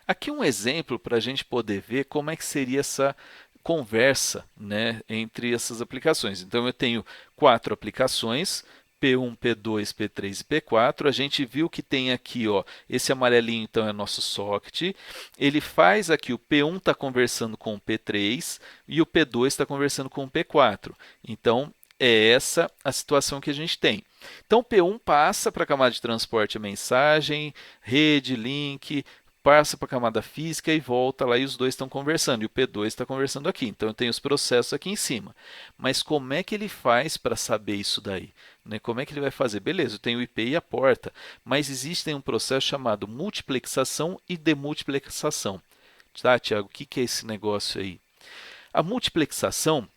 Aqui um exemplo para a gente poder ver como é que seria essa conversa, né, entre essas aplicações. Então, eu tenho 4 aplicações, P1, P2, P3 e P4. A gente viu que tem aqui, ó, esse amarelinho então é nosso socket. Ele faz aqui, o P1 está conversando com o P3 e o P2 está conversando com o P4. Então, é essa a situação que a gente tem. Então, o P1 passa para a camada de transporte a mensagem, rede, link, passa para a camada física e volta lá e os dois estão conversando. E o P2 está conversando aqui. Então, eu tenho os processos aqui em cima. Mas como é que ele faz para saber isso daí? Né? Como é que ele vai fazer? Beleza, eu tenho o IP e a porta, mas existe um processo chamado multiplexação e demultiplexação. Tá, Tiago? O que é esse negócio aí? A multiplexação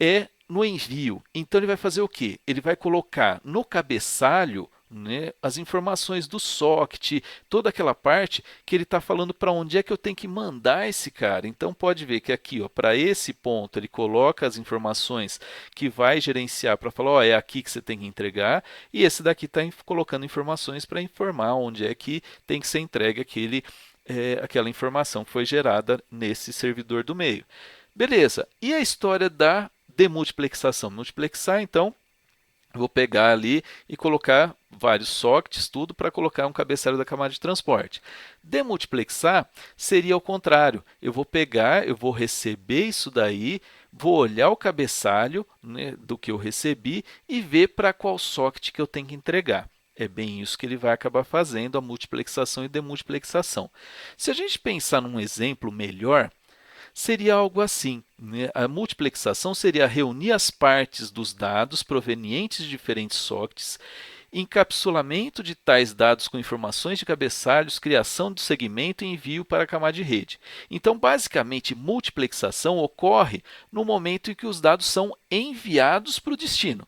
é no envio. Então, ele vai fazer o quê? Ele vai colocar no cabeçalho, né, as informações do socket, toda aquela parte que ele está falando para onde é que eu tenho que mandar esse cara. Então, pode ver que aqui, para esse ponto, ele coloca as informações que vai gerenciar para falar, é aqui que você tem que entregar, e esse daqui está colocando informações para informar onde é que tem que ser entregue aquela informação que foi gerada nesse servidor do meio. Beleza, e a história da demultiplexação? Multiplexar, então, vou pegar ali e colocar vários sockets, tudo para colocar um cabeçalho da camada de transporte. Demultiplexar seria o contrário. Eu vou pegar, eu vou receber isso daí, vou olhar o cabeçalho, né, do que eu recebi e ver para qual socket que eu tenho que entregar. É bem isso que ele vai acabar fazendo, a multiplexação e demultiplexação. Se a gente pensar num exemplo melhor, seria algo assim, né? A multiplexação seria reunir as partes dos dados provenientes de diferentes sockets, encapsulamento de tais dados com informações de cabeçalhos, criação do segmento e envio para a camada de rede. Então, basicamente, multiplexação ocorre no momento em que os dados são enviados para o destino.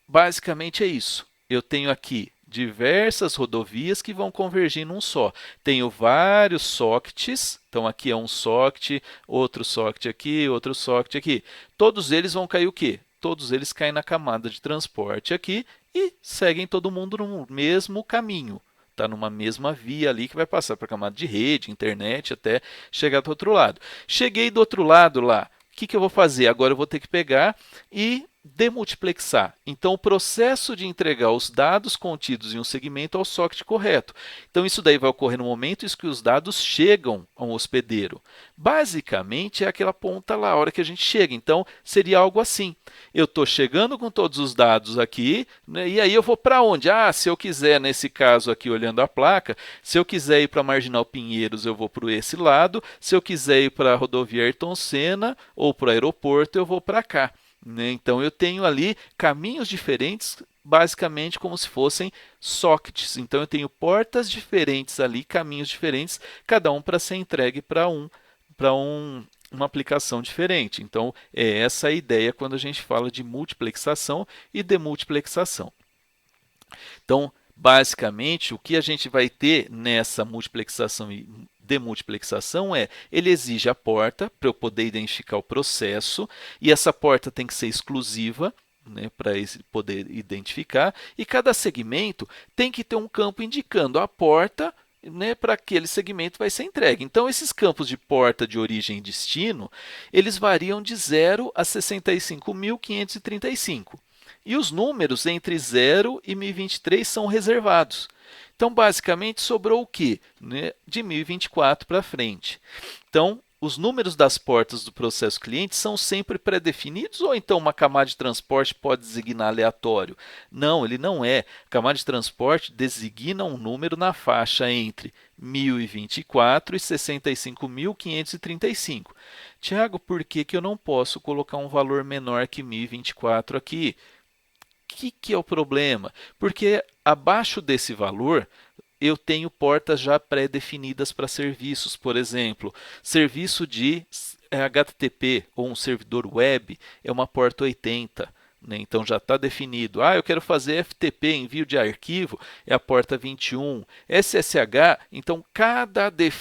Basicamente é isso. Eu tenho aqui diversas rodovias que vão convergir num só. Tenho vários sockets, então aqui é um socket, outro socket aqui, outro socket aqui. Todos eles vão cair o quê? Todos eles caem na camada de transporte aqui e seguem todo mundo no mesmo caminho. Está numa mesma via ali que vai passar para a camada de rede, internet, até chegar do outro lado. Cheguei do outro lado lá, o que eu vou fazer? Agora eu vou ter que pegar e demultiplexar. Então, o processo de entregar os dados contidos em um segmento ao socket correto. Então, isso daí vai ocorrer no momento em que os dados chegam a um hospedeiro. Basicamente, é aquela ponta lá, a hora que a gente chega. Então, seria algo assim. Eu estou chegando com todos os dados aqui, né, e aí eu vou para onde? Se eu quiser, nesse caso aqui, olhando a placa, se eu quiser ir para Marginal Pinheiros, eu vou para esse lado. Se eu quiser ir para a rodovia Ayrton Senna ou para o aeroporto, eu vou para cá. Né? Então, eu tenho ali caminhos diferentes, basicamente como se fossem sockets. Então, eu tenho portas diferentes ali, caminhos diferentes, cada um para ser entregue uma aplicação diferente. Então, é essa a ideia quando a gente fala de multiplexação e demultiplexação. Então, basicamente, o que a gente vai ter nessa multiplexação e demultiplexação ele exige a porta para eu poder identificar o processo, e essa porta tem que ser exclusiva, né, para poder identificar, e cada segmento tem que ter um campo indicando a porta, né, para aquele segmento vai ser entregue. Então, esses campos de porta de origem e destino, eles variam de 0 a 65.535. E os números entre 0 e 1023 são reservados. Então, basicamente, sobrou o quê? Né? De 1024 para frente. Então, os números das portas do processo cliente são sempre pré-definidos ou então uma camada de transporte pode designar aleatório? Não, ele não é. A camada de transporte designa um número na faixa entre 1024 e 65.535. Tiago, por que eu não posso colocar um valor menor que 1024 aqui? Que é o problema? Porque abaixo desse valor eu tenho portas já pré-definidas para serviços. Por exemplo, serviço de HTTP ou um servidor web é uma porta 80. Né? Então já está definido. Eu quero fazer FTP, envio de arquivo, é a porta 21. SSH, então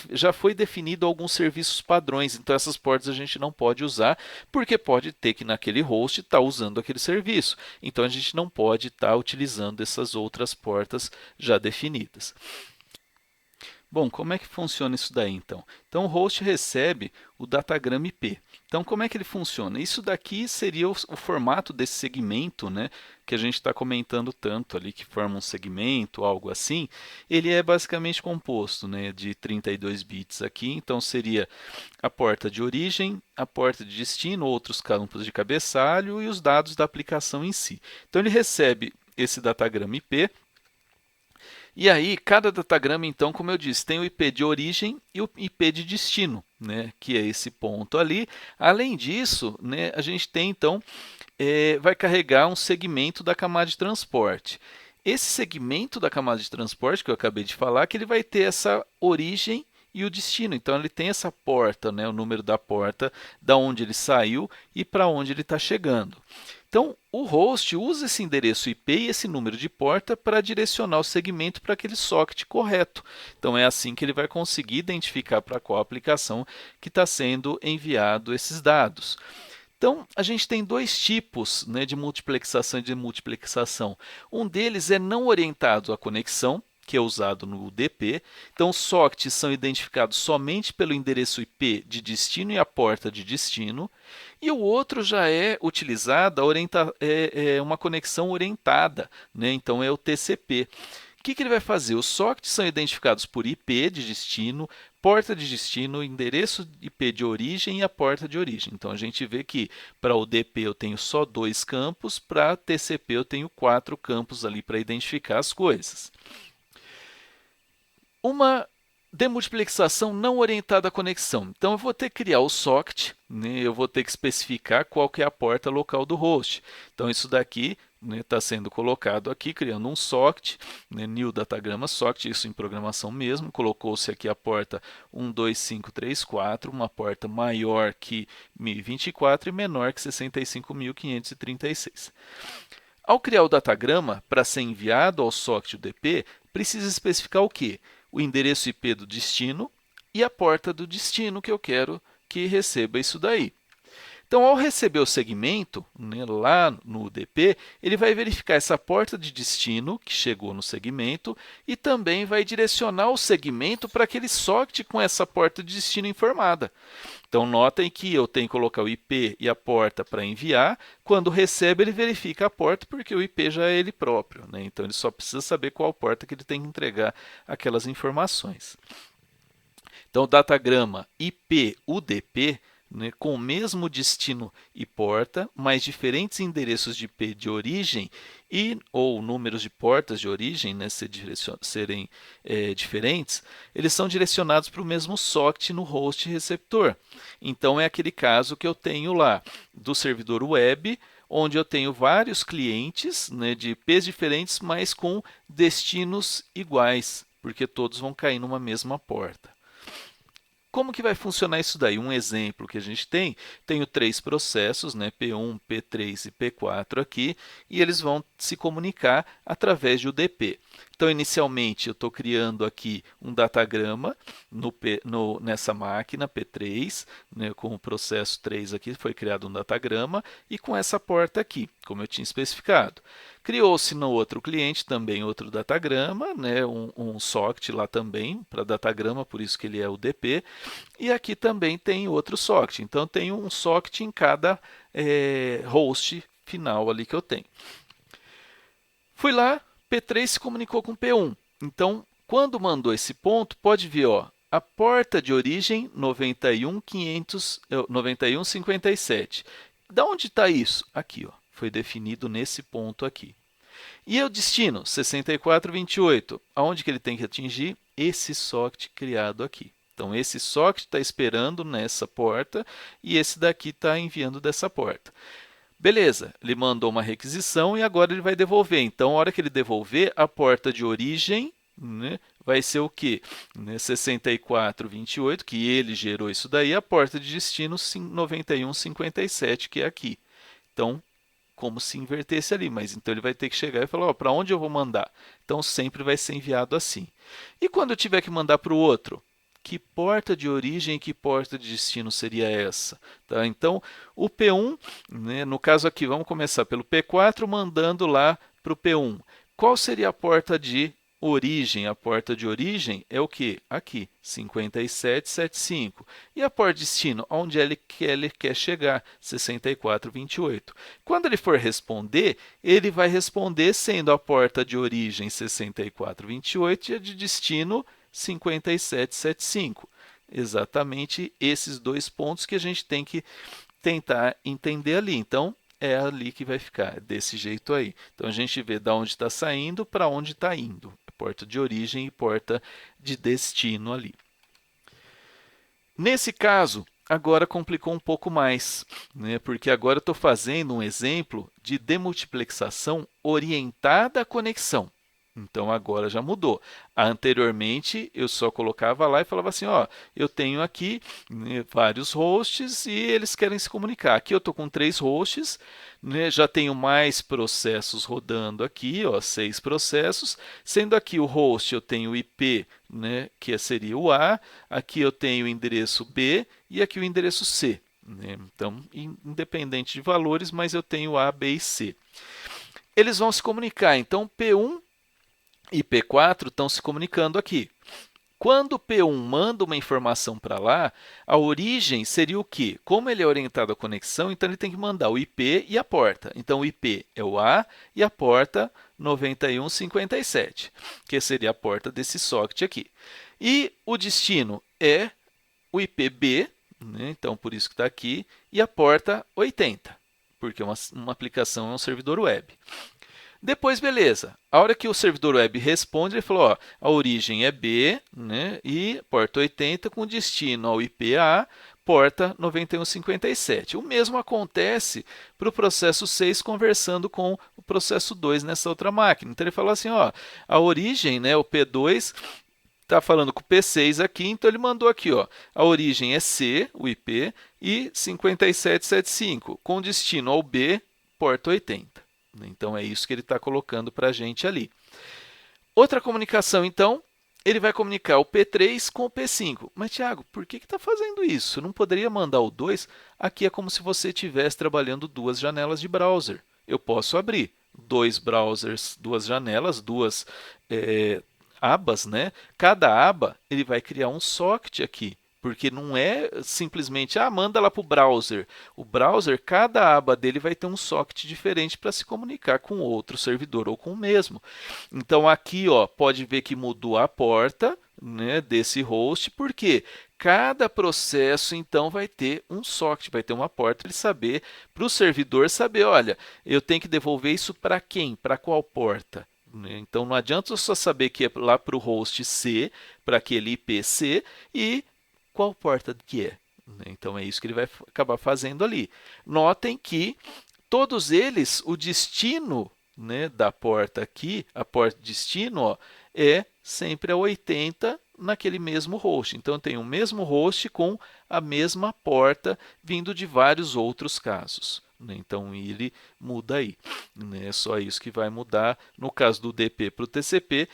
já foi definido alguns serviços padrões. Então essas portas a gente não pode usar, porque pode ter que naquele host estar usando aquele serviço. Então a gente não pode estar utilizando essas outras portas já definidas. Bom, como é que funciona isso daí, então? Então, o host recebe o datagrama IP. Então, como é que ele funciona? Isso daqui seria o formato desse segmento, né, que a gente está comentando tanto ali, que forma um segmento, algo assim. Ele é basicamente composto, né, de 32 bits aqui. Então, seria a porta de origem, a porta de destino, outros campos de cabeçalho e os dados da aplicação em si. Então, ele recebe esse datagrama IP. E aí, cada datagrama, então, como eu disse, tem o IP de origem e o IP de destino, né, que é esse ponto ali. Além disso, né, a gente tem, então, vai carregar um segmento da camada de transporte. Esse segmento da camada de transporte que eu acabei de falar, que ele vai ter essa origem e o destino. Então, ele tem essa porta, né, o número da porta, da onde ele saiu e para onde ele está chegando. Então, o host usa esse endereço IP e esse número de porta para direcionar o segmento para aquele socket correto. Então, é assim que ele vai conseguir identificar para qual aplicação que está sendo enviado esses dados. Então, a gente tem dois tipos, né, de multiplexação e demultiplexação. Um deles é não orientado à conexão, que é usado no UDP. Então, os sockets são identificados somente pelo endereço IP de destino e a porta de destino. E o outro já é utilizado uma conexão orientada, né? Então, é o TCP. O que ele vai fazer? Os sockets são identificados por IP de destino, porta de destino, endereço IP de origem e a porta de origem. Então, a gente vê que para o DP eu tenho só 2 campos, para TCP eu tenho 4 campos ali para identificar as coisas. Uma demultiplexação não orientada à conexão. Então, eu vou ter que criar o socket, né? Eu vou ter que especificar qual que é a porta local do host. Então, isso daqui está, né, sendo colocado aqui, criando um socket, né, new datagrama socket, isso em programação mesmo. Colocou-se aqui a porta 12534, uma porta maior que 1024 e menor que 65.536. Ao criar o datagrama para ser enviado ao socket UDP, precisa especificar o quê? O endereço IP do destino e a porta do destino que eu quero que receba isso daí. Então, ao receber o segmento, né, lá no UDP, ele vai verificar essa porta de destino que chegou no segmento e também vai direcionar o segmento para aquele socket com essa porta de destino informada. Então, notem que eu tenho que colocar o IP e a porta para enviar. Quando recebe, ele verifica a porta, porque o IP já é ele próprio, né? Então, ele só precisa saber qual porta que ele tem que entregar aquelas informações. Então, o datagrama IP-UDP, né, com o mesmo destino e porta, mas diferentes endereços de IP de origem ou números de portas de origem, né, serem diferentes, eles são direcionados para o mesmo socket no host receptor. Então, é aquele caso que eu tenho lá do servidor web, onde eu tenho vários clientes, né, de IPs diferentes, mas com destinos iguais, porque todos vão cair numa mesma porta. Como que vai funcionar isso daí? Um exemplo que a gente tenho 3 processos, né, P1, P3 e P4 aqui, e eles vão se comunicar através de UDP. Então, inicialmente, eu estou criando aqui um datagrama nessa máquina P3, né, com o processo 3 aqui, foi criado um datagrama, e com essa porta aqui, como eu tinha especificado. Criou-se no outro cliente também outro datagrama, né, um socket lá também para datagrama, por isso que ele é UDP. E aqui também tem outro socket. Então, tem um socket em cada host final ali que eu tenho. Fui lá, P3 se comunicou com P1. Então, quando mandou esse ponto, pode ver, ó, a porta de origem 9157. Da onde está isso? Aqui, ó, foi definido nesse ponto aqui. E o destino, 6428. Aonde que ele tem que atingir? Esse socket criado aqui. Então, esse socket está esperando nessa porta e esse daqui está enviando dessa porta. Beleza, ele mandou uma requisição e agora ele vai devolver. Então, a hora que ele devolver, a porta de origem, né, vai ser o quê? 6428, que ele gerou isso daí, a porta de destino 9157, que é aqui. Então, como se invertesse ali, mas então ele vai ter que chegar e falar, para onde eu vou mandar? Então, sempre vai ser enviado assim. E quando eu tiver que mandar para o outro? Que porta de origem e que porta de destino seria essa? Tá? Então, o P1, né, no caso aqui, vamos começar pelo P4, mandando lá para o P1. Qual seria a porta de origem, a porta de origem é o quê? Aqui, 5775. E a porta de destino, onde ele quer chegar? 6428. Quando ele for responder, ele vai responder sendo a porta de origem 6428 e a de destino 5775. Exatamente esses dois pontos que a gente tem que tentar entender ali. Então, é ali que vai ficar, desse jeito aí. Então, a gente vê de onde está saindo para onde está indo. Porta de origem e porta de destino ali. Nesse caso, agora complicou um pouco mais, né? Porque agora eu estou fazendo um exemplo de demultiplexação orientada à conexão. Então, agora já mudou. Anteriormente, eu só colocava lá e falava assim, ó, eu tenho aqui, né, vários hosts e eles querem se comunicar. Aqui eu estou com 3 hosts, né, já tenho mais processos rodando aqui, ó, 6 processos, sendo aqui o host eu tenho o IP, né, que seria o A, aqui eu tenho o endereço B e aqui o endereço C. Né? Então, independente de valores, mas eu tenho A, B e C. Eles vão se comunicar, então P1 e P4 estão se comunicando aqui. Quando o P1 manda uma informação para lá, a origem seria o quê? Como ele é orientado à conexão, então ele tem que mandar o IP e a porta. Então, o IP é o A e a porta 9157, que seria a porta desse socket aqui. E o destino é o IP B, né? Então, por isso que está aqui, e a porta 80, porque uma aplicação é um servidor web. Depois, beleza. A hora que o servidor web responde, ele falou, ó, a origem é B, né, e porta 80 com destino ao IP A, porta 9157. O mesmo acontece para o processo 6 conversando com o processo 2 nessa outra máquina. Então, ele falou assim, ó, a origem, né, o P2, está falando com o P6 aqui, então ele mandou aqui, ó, a origem é C, o IP, e 5775, com destino ao B, porta 80. Então, é isso que ele está colocando para a gente ali. Outra comunicação, então, ele vai comunicar o P3 com o P5. Mas, Tiago, por que está fazendo isso? Eu não poderia mandar o 2? Aqui é como se você estivesse trabalhando 2 janelas de browser. Eu posso abrir 2 browsers, 2 janelas, 2 abas, né? Cada aba ele vai criar um socket aqui. Porque não é simplesmente, manda lá para o browser. O browser, cada aba dele vai ter um socket diferente para se comunicar com outro servidor ou com o mesmo. Então, aqui ó, pode ver que mudou a porta, né, desse host, porque cada processo então vai ter um socket, vai ter uma porta para ele saber, para o servidor saber, olha, eu tenho que devolver isso para quem? Para qual porta? Então, não adianta eu só saber que é lá para o host C, para aquele IP C, e qual porta que é. Então, é isso que ele vai acabar fazendo ali. Notem que todos eles, o destino, né, da porta aqui, a porta destino, ó, é sempre a 80 naquele mesmo host. Então, tem o mesmo host com a mesma porta vindo de vários outros casos. Então, ele muda aí. É só isso que vai mudar. No caso do DP para o TCP,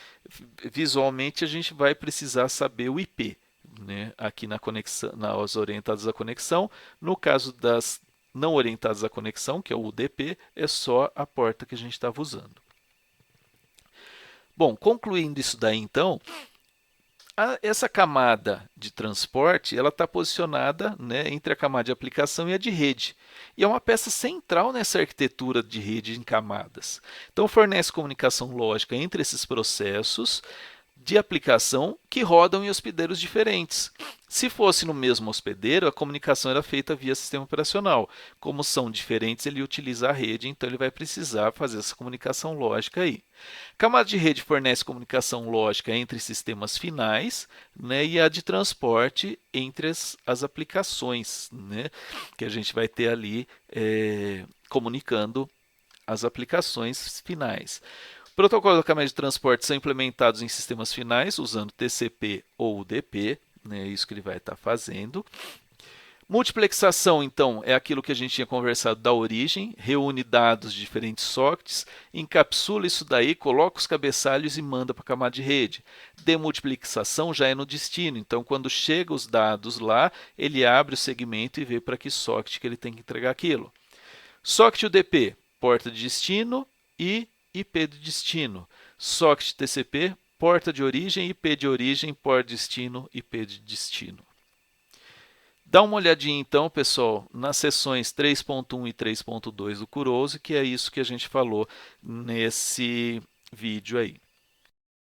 visualmente a gente vai precisar saber o IP. Né, aqui na conexão, nas orientadas à conexão. No caso das não orientadas à conexão, que é o UDP, é só a porta que a gente estava usando. Bom, concluindo isso daí, então, essa camada de transporte ela está posicionada, né, entre a camada de aplicação e a de rede. E é uma peça central nessa arquitetura de rede em camadas. Então, fornece comunicação lógica entre esses processos de aplicação que rodam em hospedeiros diferentes. Se fosse no mesmo hospedeiro, a comunicação era feita via sistema operacional. Como são diferentes, ele utiliza a rede, então ele vai precisar fazer essa comunicação lógica aí. Camada de rede fornece comunicação lógica entre sistemas finais, né, e a de transporte entre as aplicações, né, que a gente vai ter ali comunicando as aplicações finais. Protocolos da camada de transporte são implementados em sistemas finais usando TCP ou UDP, né, é isso que ele vai estar fazendo. Multiplexação, então, é aquilo que a gente tinha conversado da origem, reúne dados de diferentes sockets, encapsula isso daí, coloca os cabeçalhos e manda para a camada de rede. Demultiplexação já é no destino, então quando chega os dados lá, ele abre o segmento e vê para que socket que ele tem que entregar aquilo. Socket UDP, porta de destino e IP de destino. Socket TCP, porta de origem, IP de origem, port destino, IP de destino. Dá uma olhadinha então, pessoal, nas seções 3.1 e 3.2 do Kurose, que é isso que a gente falou nesse vídeo aí.